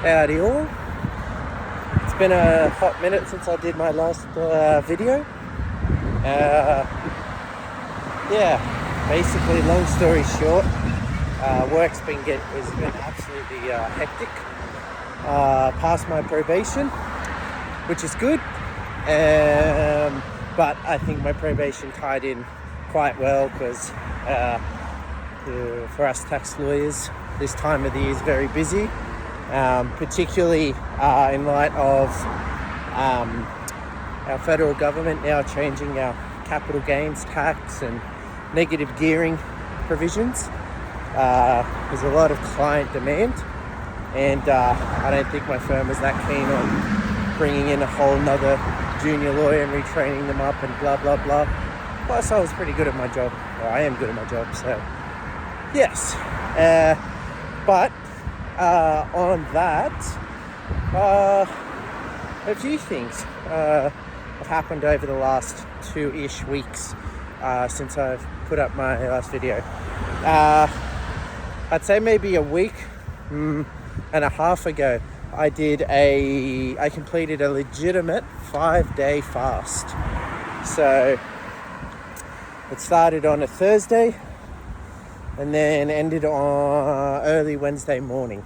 Howdy all. It's been a hot minute since I did my last video. Basically, long story short, work's been absolutely hectic. Passed my probation, which is good, but I think my probation tied in quite well because for us tax lawyers, this time of the year is very busy, particularly in light of our federal government now changing our capital gains tax and negative gearing provisions. There's a lot of client demand, and I don't think my firm was that keen on bringing in a whole nother junior lawyer and retraining them up and blah blah blah. Plus I was pretty good at my job, or I am good at my job, so yes. But on that, a few things have happened over the last 2-ish weeks since I've put up my last video. I'd say maybe a week and a half ago, I completed a legitimate 5-day fast. So it started on a Thursday and then ended on early Wednesday morning.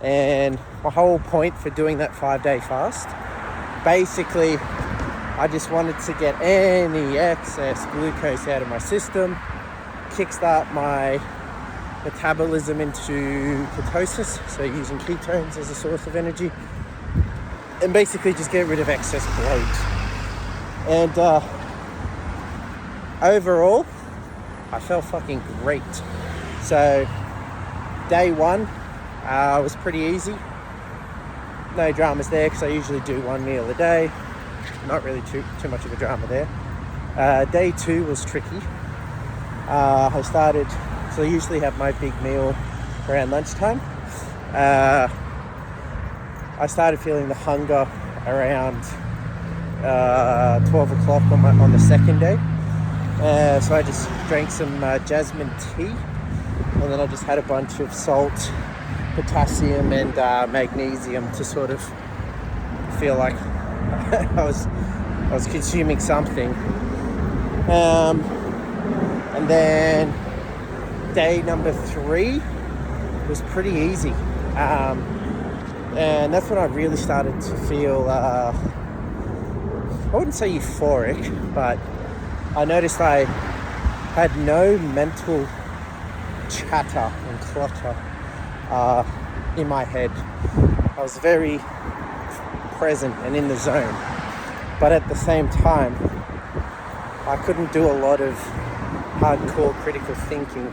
And my whole point for doing that 5-day fast, basically, I just wanted to get any excess glucose out of my system, kickstart my metabolism into ketosis, so using ketones as a source of energy, and basically just get rid of excess bloat. And overall, I felt fucking great. So day one was pretty easy. No dramas there because I usually do one meal a day. Not really too much of a drama there. Day two was tricky. So I usually have my big meal around lunchtime. I started feeling the hunger around 12 o'clock on the second day. So I just drank some jasmine tea, and then I just had a bunch of salt, potassium and magnesium to sort of feel like I was consuming something. And then day number 3 was pretty easy. And that's when I really started to feel, I wouldn't say euphoric, but I noticed I had no mental chatter and clutter in my head. I was very present and in the zone, but at the same time I couldn't do a lot of hardcore critical thinking.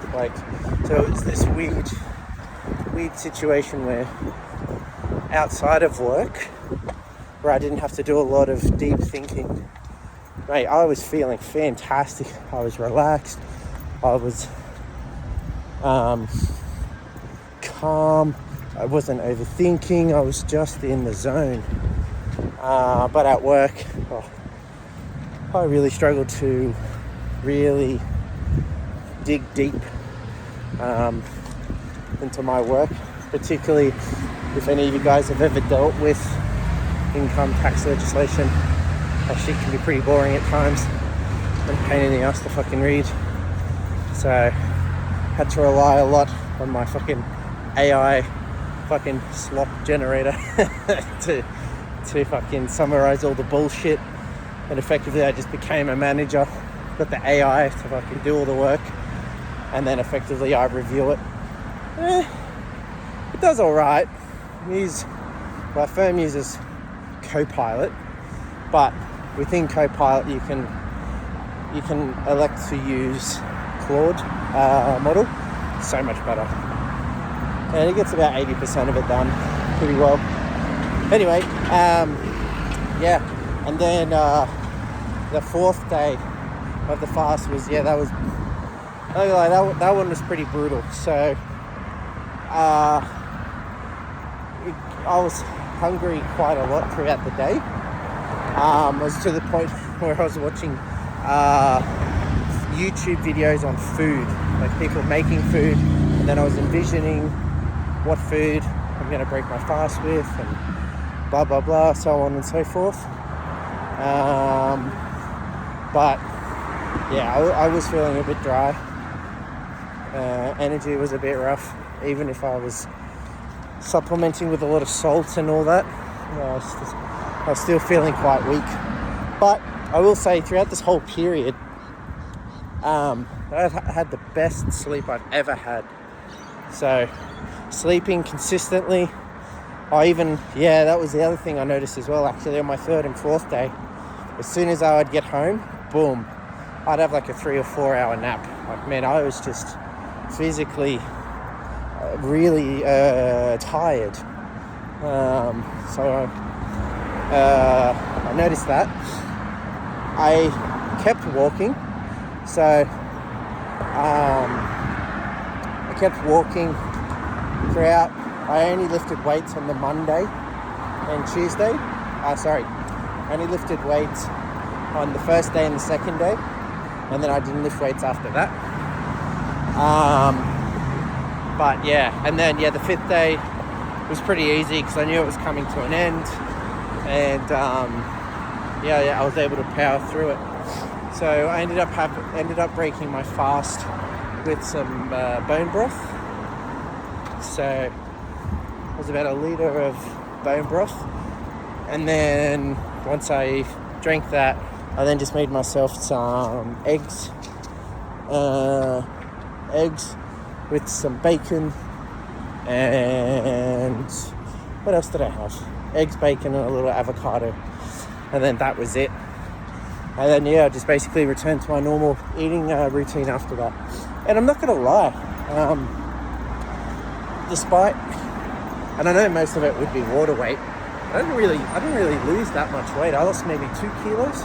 So it was this weird situation where outside of work, where I didn't have to do a lot of deep thinking, mate, I was feeling fantastic. I was relaxed, I was calm, I wasn't overthinking, I was just in the zone. But at work, I really struggled to really dig deep into my work, particularly if any of you guys have ever dealt with income tax legislation. That shit can be pretty boring at times and a pain in the ass to fucking read. So had to rely a lot on my fucking AI fucking slop generator to fucking summarize all the bullshit. And effectively I just became a manager, got the AI to fucking do all the work, and then effectively I review it. It does alright. My firm uses Copilot, but within Copilot you can elect to use Claude model. So much better, and it gets about 80% of it done pretty well. Anyway, and then the 4th day of the fast was, that one was pretty brutal. So I was hungry quite a lot throughout the day. Was to the point where I was watching YouTube videos on food, like people making food, and then I was envisioning what food I'm going to break my fast with, and blah, blah, blah, so on and so forth. But yeah, I was feeling a bit dry. Energy was a bit rough, even if I was supplementing with a lot of salt and all that. I was still feeling quite weak. But I will say, throughout this whole period, I've had the best sleep I've ever had. So, sleeping consistently. That was the other thing I noticed as well, actually, on my third and fourth day. As soon as I would get home, boom, I'd have like a 3 or 4 hour nap. Like, man, I was just physically really tired. So I noticed that. I kept walking. So I kept walking throughout. I only lifted weights on the Monday and Tuesday. I only lifted weights on the first day and the second day, and then I didn't lift weights after that. But yeah, and then the fifth day was pretty easy because I knew it was coming to an end, and I was able to power through it. So I ended up breaking my fast with some bone broth. So it was about a litre of bone broth, and then once I drank that, I then just made myself some eggs with some bacon, and what else did I have? Eggs, bacon, and a little avocado, and then that was it. And then I just basically returned to my normal eating routine after that. And I'm not gonna lie, despite, and I know most of it would be water weight, I didn't really lose that much weight. I lost maybe 2 kilos,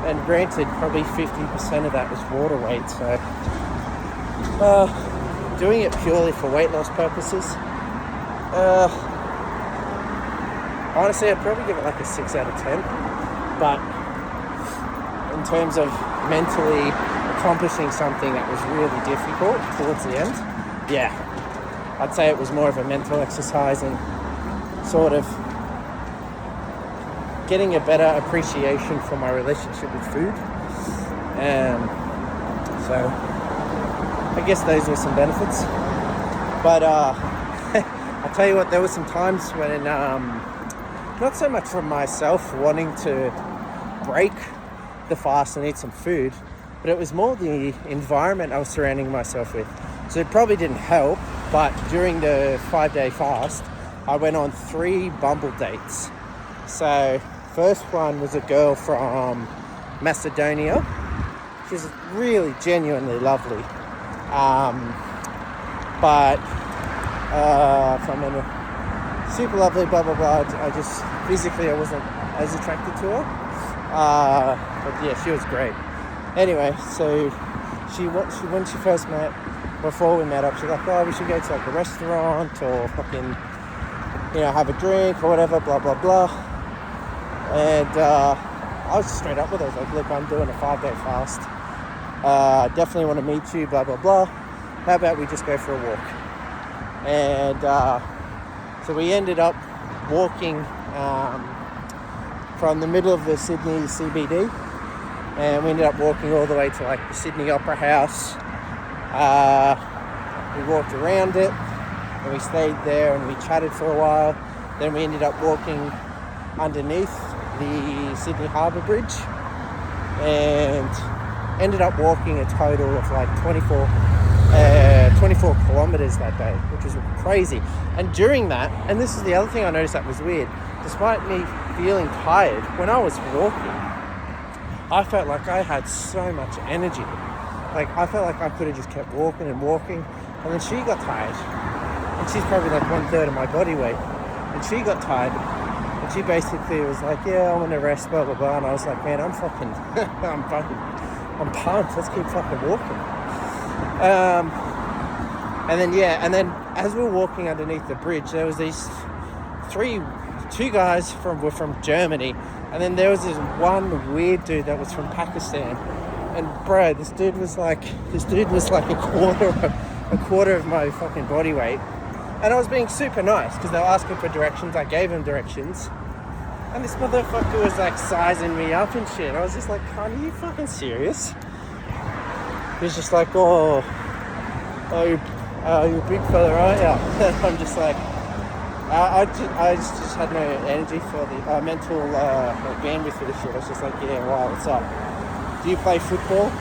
and granted, probably 50% of that was water weight. So doing it purely for weight loss purposes, honestly, I'd probably give it like a 6 out of 10. But in terms of mentally accomplishing something that was really difficult towards the end, I'd say it was more of a mental exercise and sort of getting a better appreciation for my relationship with food. So I guess those were some benefits. But I'll tell you what, there were some times when, not so much from myself wanting to break the fast and eat some food, but it was more the environment I was surrounding myself with. So it probably didn't help, but during the 5-day fast, I went on 3 Bumble dates. So first one was a girl from Macedonia. She's really genuinely lovely. But from a super lovely, blah, blah, blah. I just, physically, I wasn't as attracted to her. But yeah, she was great. Anyway, so when she first met, before we met up, she's like, oh, we should go to like a restaurant or fucking, have a drink or whatever, blah, blah, blah. And I was straight up with her. I was like, look, I'm doing a 5-day fast. Definitely want to meet you, blah, blah, blah. How about we just go for a walk? And so we ended up walking from the middle of the Sydney CBD, and we ended up walking all the way to like the Sydney Opera House. We walked around it, and we stayed there, and we chatted for a while. Then we ended up walking underneath the Sydney Harbour Bridge, and ended up walking a total of like 24 kilometers that day, which was crazy. And during that, and this is the other thing I noticed that was weird, despite me feeling tired, when I was walking, I felt like I had so much energy. Like, I felt like I could have just kept walking and walking. And then she got tired, and she's probably like 1/3 of my body weight, and she got tired, and she basically was like, yeah, I want to rest, blah, blah, blah. And I was like, man, I'm pumped. Let's keep fucking walking. And then as we were walking underneath the bridge, there was these two guys were from Germany, and then there was this one weird dude that was from Pakistan. And bro, this dude was like a quarter of my fucking body weight, And I was being super nice because they were asking for directions. I gave them directions. And this motherfucker was like sizing me up and shit. I was just like, are you fucking serious? He was just like, you're a big fella, aren't you? I'm just like, I just had no energy for the mental bandwidth for this shit. I was just like, yeah, wow, what's up? Do you play football?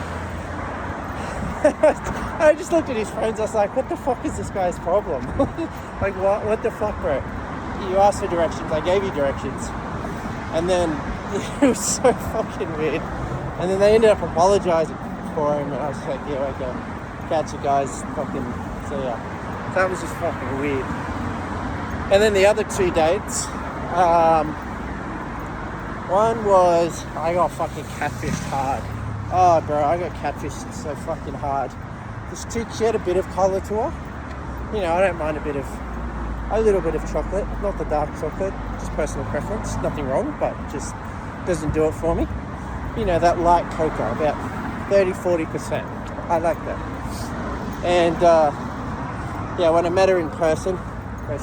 I just looked at his friends. I was like, what the fuck is this guy's problem? Like, what the fuck, bro? You asked for directions. I gave you directions. And then it was so fucking weird. And then they ended up apologizing for him. And I was like, yeah, okay. Catch you guys. Fucking, so yeah. That was just fucking weird. And then the other 2 dates. One was, I got fucking catfished hard. Oh, bro, I got catfished so fucking hard. This chick, she had a bit of colour to her. You know, I don't mind a little bit of chocolate. Not the dark chocolate, just personal preference. Nothing wrong, but just doesn't do it for me. You know, that light cocoa, about 30-40%. I like that. And, yeah, when I met her in person,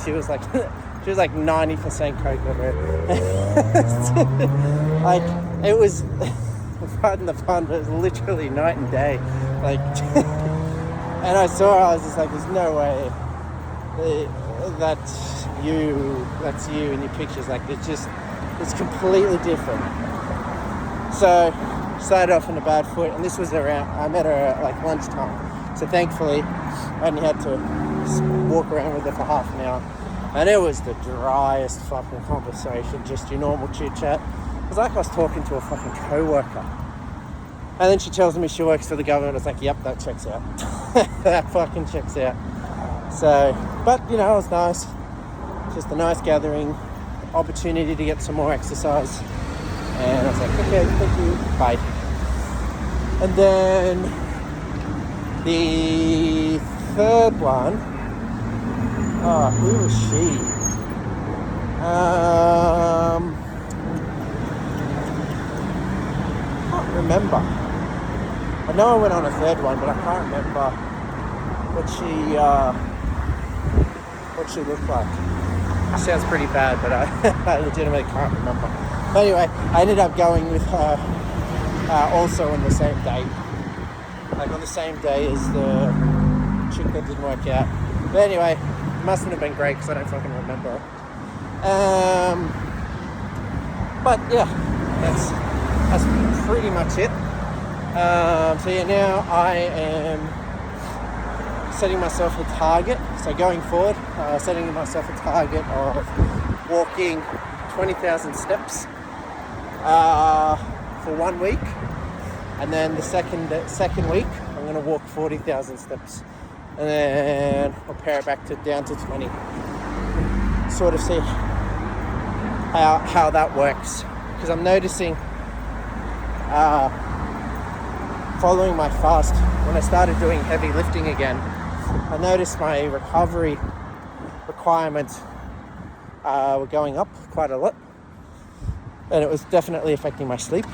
she was like 90% cocoa, bro. Like, it was... Pardon the pun, but it was literally night and day. Like, and I saw her, I was just like, there's no way that's you in your pictures. Like, it's completely different. So, started off on a bad foot, and this was I met her at like lunchtime. So thankfully, I only had to walk around with her for half an hour. And it was the driest fucking conversation, just your normal chit chat. It was like I was talking to a fucking co-worker. And then she tells me she works for the government. I was like, yep, that checks out. That fucking checks out. So, but, you know, it was nice. Just a nice gathering, opportunity to get some more exercise. And I was like, okay, thank you, bye. And then the third one, who was she? I can't remember. I know I went on a third one, but I can't remember what she looked like. It sounds pretty bad, but I legitimately can't remember. But anyway, I ended up going with her also on the same day. Like on the same day as the chick that didn't work out. But anyway, it mustn't have been great because I don't fucking remember. But yeah, that's pretty much it. So yeah, now I am setting myself a target. So going forward, setting myself a target of walking 20,000 steps for 1 week, and then the second week I'm going to walk 40,000 steps, and then I'll pare it back down to 20. Sort of see how that works, because I'm noticing following my fast, when I started doing heavy lifting again, I noticed my recovery requirements were going up quite a lot, and it was definitely affecting my sleep.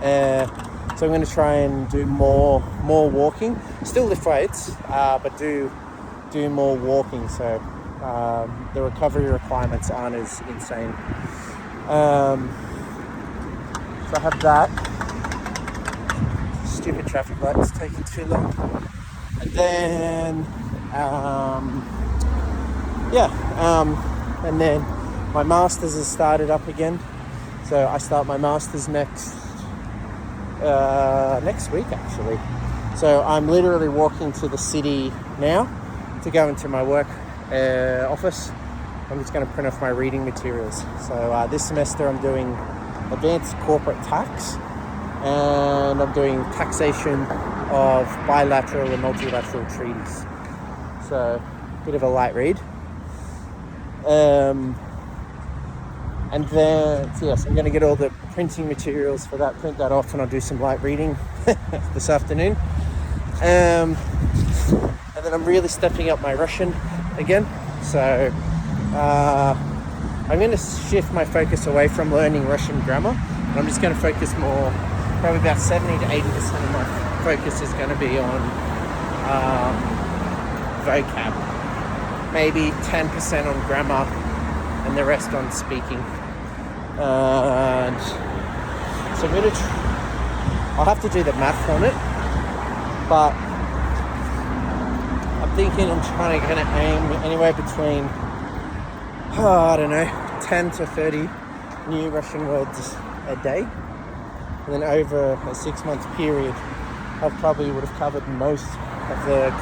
So I'm going to try and do more walking, still lift weights, but do more walking, so the recovery requirements aren't as insane. So I have that. Stupid traffic light is taking too long. And then and then my masters has started up again. So I start my masters next week actually. So I'm literally walking to the city now to go into my work office. I'm just going to print off my reading materials. So this semester I'm doing advanced corporate tax, and I'm doing taxation of bilateral and multilateral treaties. So a bit of a light read. And then, yes, I'm going to get all the printing materials for that, print that off, and I'll do some light reading this afternoon. And then I'm really stepping up my Russian again. So I'm going to shift my focus away from learning Russian grammar, and I'm just going to focus more, probably about 70 to 80% of my focus is going to be on vocab. maybe 10% on grammar, and the rest on speaking. And so I'll have to do the math on it, but I'm thinking I'm trying to aim anywhere between, I don't know, 10 to 30 new Russian words a day. And then over a 6-month period, I probably would have covered most of the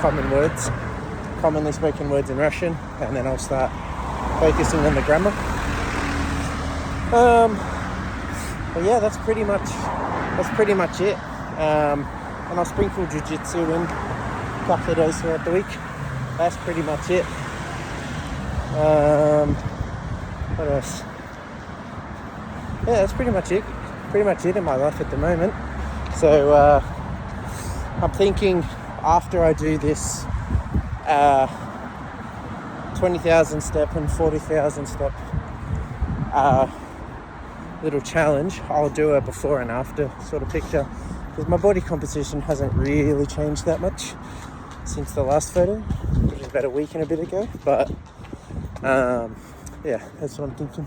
commonly spoken words in Russian, and then I'll start focusing on the grammar. But yeah, that's pretty much it. And I'll sprinkle jiu-jitsu in a couple of days throughout the week. That's pretty much it. What else? Yeah, that's pretty much it. Pretty much it in my life at the moment. So I'm thinking after I do this 20,000 step and 40,000 step little challenge, I'll do a before and after sort of picture, because my body composition hasn't really changed that much since the last photo, which is about a week and a bit ago. But yeah, that's what I'm thinking.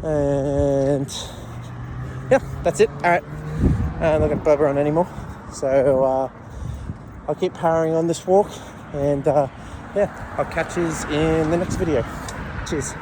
And yeah, that's it. All right, I'm not gonna blabber on anymore, so I'll keep powering on this walk, and yeah, I'll catch you in the next video. Cheers.